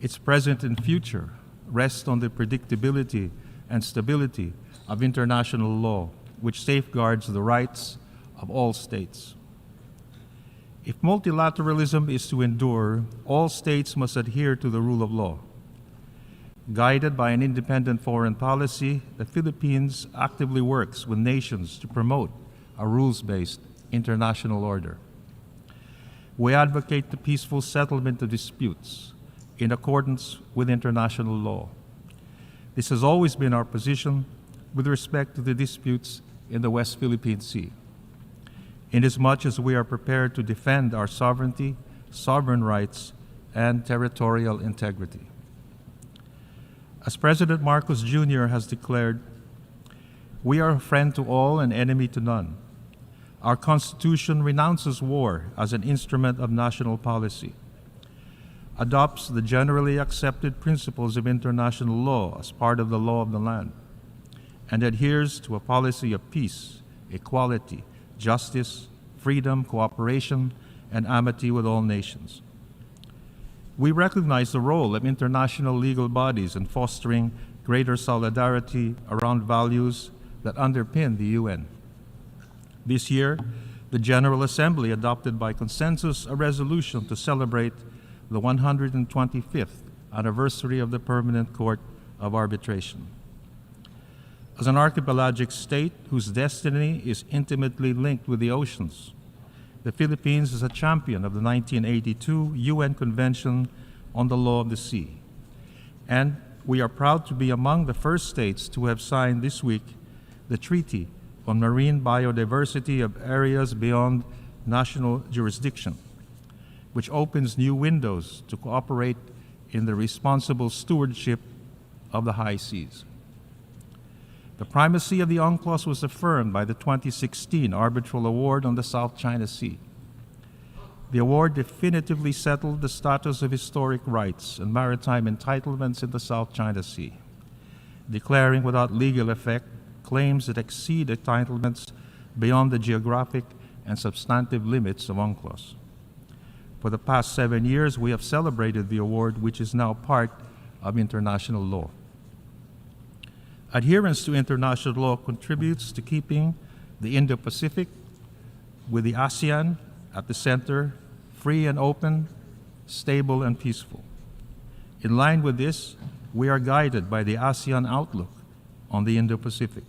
Its present and future rest on the predictability and stability of international law, which safeguards the rights of all states. If multilateralism is to endure, all states must adhere to the rule of law. Guided by an independent foreign policy, the Philippines actively works with nations to promote a rules-based international order. We advocate the peaceful settlement of disputes in accordance with international law. This has always been our position with respect to the disputes in the West Philippine Sea, inasmuch as we are prepared to defend our sovereignty, sovereign rights, and territorial integrity. As President Marcos Jr. has declared, we are a friend to all and enemy to none. Our Constitution renounces war as an instrument of national policy, adopts the generally accepted principles of international law as part of the law of the land, and adheres to a policy of peace, equality, justice, freedom, cooperation, and amity with all nations. We recognize the role of international legal bodies in fostering greater solidarity around values that underpin the UN. This year, the General Assembly adopted by consensus a resolution to celebrate the 125th anniversary of the Permanent Court of Arbitration. As an archipelagic state whose destiny is intimately linked with the oceans, the Philippines is a champion of the 1982 UN Convention on the Law of the Sea, and we are proud to be among the first states to have signed this week the Treaty on Marine Biodiversity of Areas Beyond National Jurisdiction, which opens new windows to cooperate in the responsible stewardship of the high seas. The primacy of the UNCLOS was affirmed by the 2016 Arbitral Award on the South China Sea. The award definitively settled the status of historic rights and maritime entitlements in the South China Sea, declaring without legal effect claims that exceed entitlements beyond the geographic and substantive limits of UNCLOS. For the past 7 years, we have celebrated the award, which is now part of international law. Adherence to international law contributes to keeping the Indo-Pacific, with the ASEAN at the center, free and open, stable and peaceful. In line with this, we are guided by the ASEAN outlook on the Indo-Pacific.